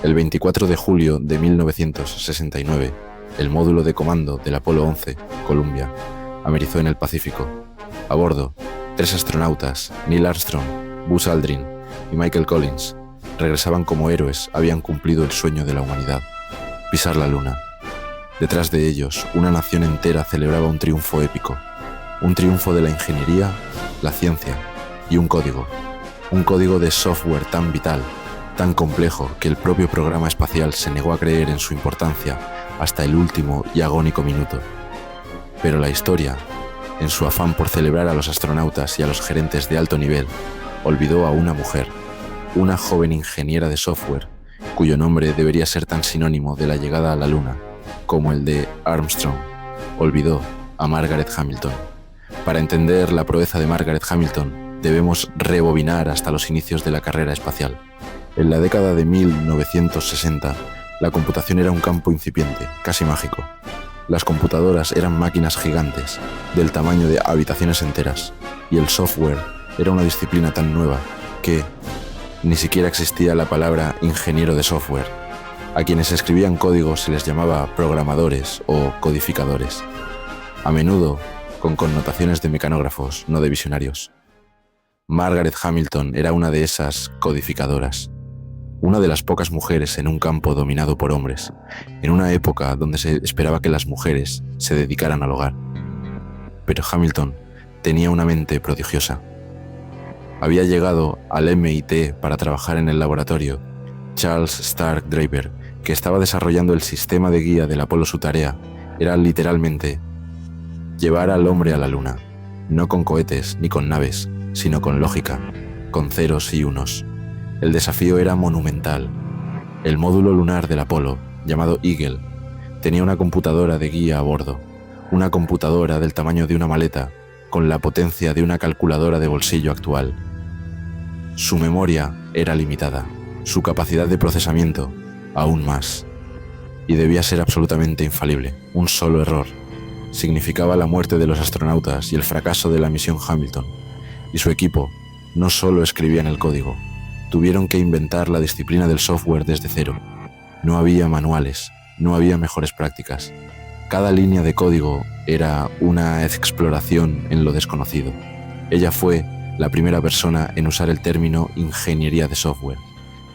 El 24 de julio de 1969, el módulo de comando del Apolo 11, Columbia, amerizó en el Pacífico. A bordo, 3 astronautas, Neil Armstrong, Buzz Aldrin y Michael Collins, regresaban como héroes, habían cumplido el sueño de la humanidad: pisar la Luna. Detrás de ellos, una nación entera celebraba un triunfo épico, un triunfo de la ingeniería, la ciencia y un código de software tan vital, tan complejo que el propio programa espacial se negó a creer en su importancia hasta el último y agónico minuto. Pero la historia, en su afán por celebrar a los astronautas y a los gerentes de alto nivel, olvidó a una mujer, una joven ingeniera de software, cuyo nombre debería ser tan sinónimo de la llegada a la Luna como el de Armstrong. Olvidó a Margaret Hamilton. Para entender la proeza de Margaret Hamilton, debemos rebobinar hasta los inicios de la carrera espacial. En la década de 1960, la computación era un campo incipiente, casi mágico. Las computadoras eran máquinas gigantes, del tamaño de habitaciones enteras, y el software era una disciplina tan nueva que ni siquiera existía la palabra ingeniero de software. A quienes escribían código se les llamaba programadores o codificadores, a menudo con connotaciones de mecanógrafos, no de visionarios. Margaret Hamilton era una de esas codificadoras, una de las pocas mujeres en un campo dominado por hombres, en una época donde se esperaba que las mujeres se dedicaran al hogar. Pero Hamilton tenía una mente prodigiosa. Había llegado al MIT para trabajar en el laboratorio Charles Stark Draper, que estaba desarrollando el sistema de guía del Apolo. Su tarea era literalmente llevar al hombre a la Luna, no con cohetes ni con naves, sino con lógica, con ceros y unos. El desafío era monumental. El módulo lunar del Apolo, llamado Eagle, tenía una computadora de guía a bordo, una computadora del tamaño de una maleta, con la potencia de una calculadora de bolsillo actual. Su memoria era limitada, su capacidad de procesamiento aún más, y debía ser absolutamente infalible. Un solo error significaba la muerte de los astronautas y el fracaso de la misión Hamilton, y su equipo no solo escribían el código, tuvieron que inventar la disciplina del software desde cero. No había manuales, no había mejores prácticas. Cada línea de código era una exploración en lo desconocido. Ella fue la primera persona en usar el término ingeniería de software.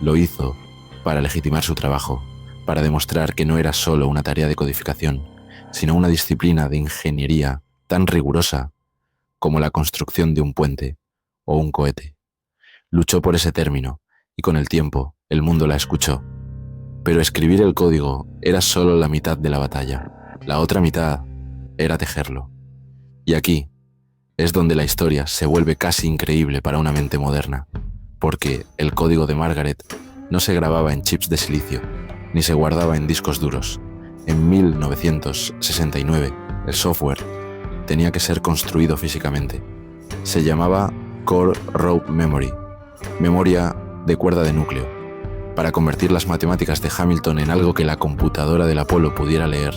Lo hizo para legitimar su trabajo, para demostrar que no era solo una tarea de codificación, sino una disciplina de ingeniería tan rigurosa como la construcción de un puente o un cohete. Luchó por ese término y con el tiempo el mundo la escuchó. Pero escribir el código era solo la mitad de la batalla. La otra mitad era tejerlo. Y aquí es donde la historia se vuelve casi increíble para una mente moderna, porque el código de Margaret no se grababa en chips de silicio, ni se guardaba en discos duros. En 1969, el software tenía que ser construido físicamente. Se llamaba Core Rope Memory, memoria de cuerda de núcleo, para convertir las matemáticas de Hamilton en algo que la computadora del Apolo pudiera leer.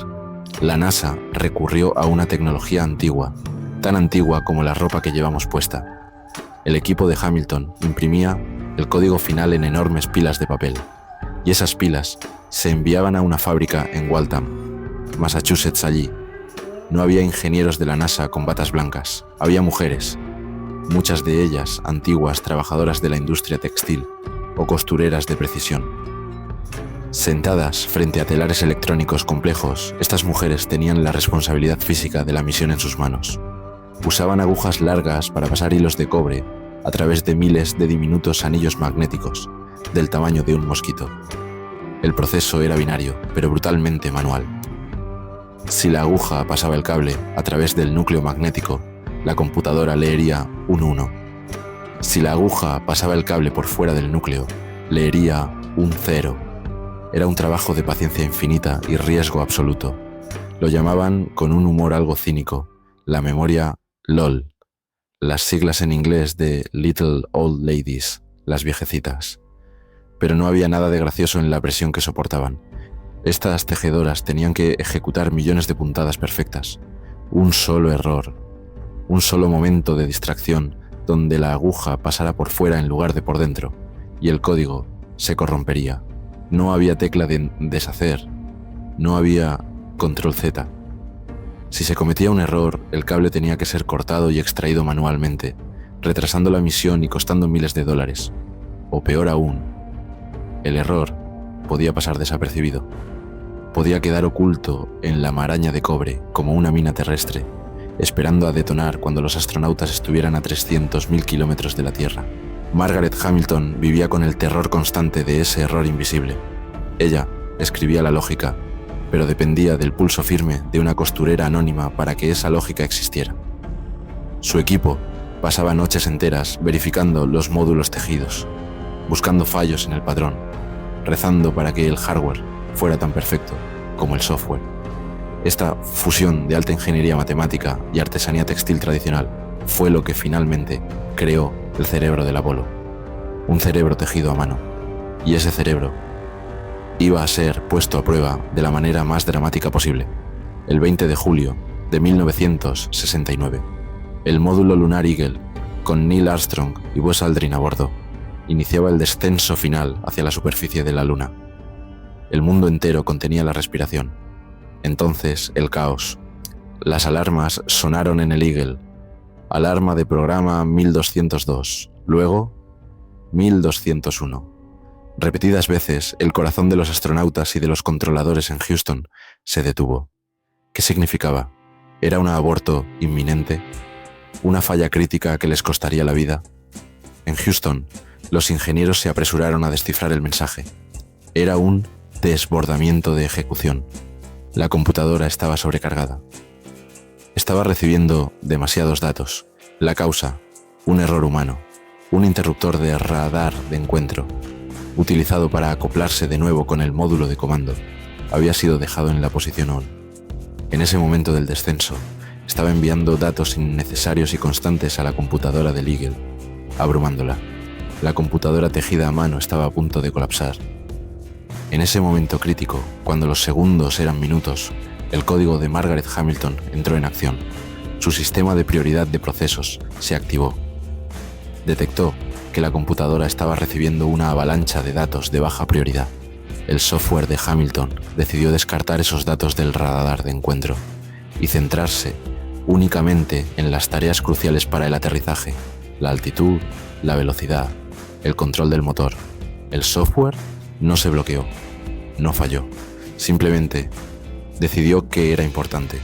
La NASA recurrió a una tecnología antigua, tan antigua como la ropa que llevamos puesta. El equipo de Hamilton imprimía el código final en enormes pilas de papel, y esas pilas se enviaban a una fábrica en Waltham, Massachusetts. Allí no había ingenieros de la NASA con batas blancas, había mujeres, muchas de ellas antiguas trabajadoras de la industria textil o costureras de precisión. Sentadas frente a telares electrónicos complejos, estas mujeres tenían la responsabilidad física de la misión en sus manos. Usaban agujas largas para pasar hilos de cobre a través de miles de diminutos anillos magnéticos del tamaño de un mosquito. El proceso era binario, pero brutalmente manual. Si la aguja pasaba el cable a través del núcleo magnético, la computadora leería un 1. Si la aguja pasaba el cable por fuera del núcleo, leería un 0. Era un trabajo de paciencia infinita y riesgo absoluto. Lo llamaban, con un humor algo cínico, la memoria LOL, las siglas en inglés de Little Old Ladies, las viejecitas. Pero no había nada de gracioso en la presión que soportaban. Estas tejedoras tenían que ejecutar millones de puntadas perfectas. Un solo error, un solo momento de distracción donde la aguja pasara por fuera en lugar de por dentro, y el código se corrompería. No había tecla de deshacer, no había control Z. Si se cometía un error, el cable tenía que ser cortado y extraído manualmente, retrasando la misión y costando miles de dólares. O peor aún, el error podía pasar desapercibido. Podía quedar oculto en la maraña de cobre como una mina terrestre, esperando a detonar cuando los astronautas estuvieran a 300.000 kilómetros de la Tierra. Margaret Hamilton vivía con el terror constante de ese error invisible. Ella escribía la lógica, pero dependía del pulso firme de una costurera anónima para que esa lógica existiera. Su equipo pasaba noches enteras verificando los módulos tejidos, buscando fallos en el patrón, rezando para que el hardware fuera tan perfecto como el software. Esta fusión de alta ingeniería matemática y artesanía textil tradicional fue lo que finalmente creó el cerebro del Apolo. Un cerebro tejido a mano. Y ese cerebro iba a ser puesto a prueba de la manera más dramática posible, el 20 de julio de 1969. El módulo lunar Eagle, con Neil Armstrong y Buzz Aldrin a bordo, iniciaba el descenso final hacia la superficie de la Luna. El mundo entero contenía la respiración. Entonces, el caos. Las alarmas sonaron en el Eagle. Alarma de programa 1202, luego 1201. Repetidas veces, el corazón de los astronautas y de los controladores en Houston se detuvo. ¿Qué significaba? ¿Era un aborto inminente? ¿Una falla crítica que les costaría la vida? En Houston, los ingenieros se apresuraron a descifrar el mensaje. Era un desbordamiento de ejecución. La computadora estaba sobrecargada. Estaba recibiendo demasiados datos. La causa, un error humano, un interruptor de radar de encuentro, utilizado para acoplarse de nuevo con el módulo de comando, había sido dejado en la posición ON. En ese momento del descenso, estaba enviando datos innecesarios y constantes a la computadora del Eagle, abrumándola. La computadora tejida a mano estaba a punto de colapsar. En ese momento crítico, cuando los segundos eran minutos, el código de Margaret Hamilton entró en acción. Su sistema de prioridad de procesos se activó. Detectó que la computadora estaba recibiendo una avalancha de datos de baja prioridad. El software de Hamilton decidió descartar esos datos del radar de encuentro y centrarse únicamente en las tareas cruciales para el aterrizaje: la altitud, la velocidad, el control del motor. El software no se bloqueó, no falló, simplemente decidió que era importante.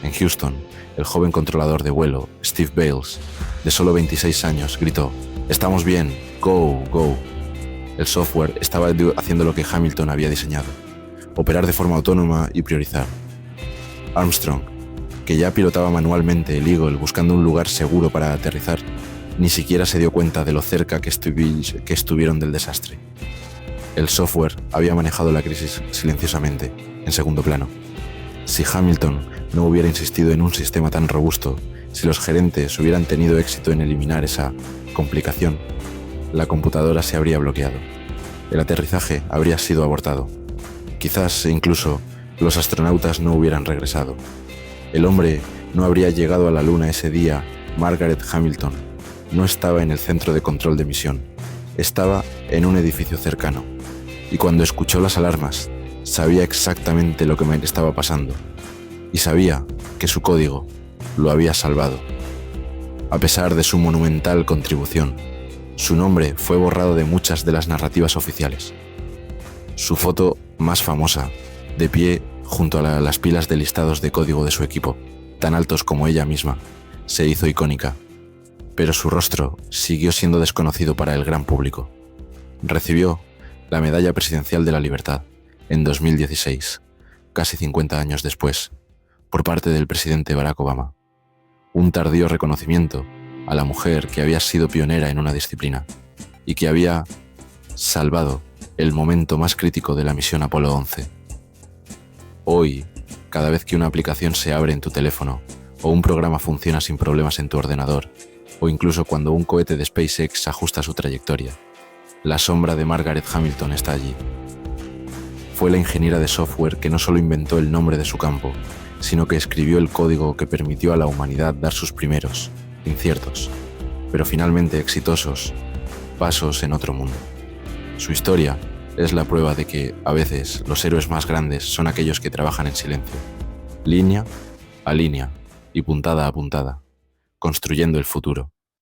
En Houston, el joven controlador de vuelo, Steve Bales, de solo 26 años, gritó: «¡Estamos bien! ¡Go, go!». El software estaba haciendo lo que Hamilton había diseñado: operar de forma autónoma y priorizar. Armstrong, que ya pilotaba manualmente el Eagle buscando un lugar seguro para aterrizar, ni siquiera se dio cuenta de lo cerca que estuvieron del desastre. El software había manejado la crisis silenciosamente, en segundo plano. Si Hamilton no hubiera insistido en un sistema tan robusto, si los gerentes hubieran tenido éxito en eliminar esa complicación, la computadora se habría bloqueado. El aterrizaje habría sido abortado. Quizás incluso los astronautas no hubieran regresado. El hombre no habría llegado a la Luna ese día. Margaret Hamilton no estaba en el centro de control de misión. Estaba en un edificio cercano. Y cuando escuchó las alarmas, sabía exactamente lo que me estaba pasando. Y sabía que su código lo había salvado. A pesar de su monumental contribución, su nombre fue borrado de muchas de las narrativas oficiales. Su foto más famosa, de pie junto a las pilas de listados de código de su equipo, tan altos como ella misma, se hizo icónica. Pero su rostro siguió siendo desconocido para el gran público. Recibió la Medalla Presidencial de la Libertad en 2016, casi 50 años después, por parte del presidente Barack Obama. Un tardío reconocimiento a la mujer que había sido pionera en una disciplina y que había salvado el momento más crítico de la misión Apolo 11. Hoy, cada vez que una aplicación se abre en tu teléfono o un programa funciona sin problemas en tu ordenador, o incluso cuando un cohete de SpaceX ajusta su trayectoria, la sombra de Margaret Hamilton está allí. Fue la ingeniera de software que no solo inventó el nombre de su campo, sino que escribió el código que permitió a la humanidad dar sus primeros, inciertos, pero finalmente exitosos, pasos en otro mundo. Su historia Es la prueba de que, a veces, los héroes más grandes son aquellos que trabajan en silencio, línea a línea y puntada a puntada, construyendo el futuro.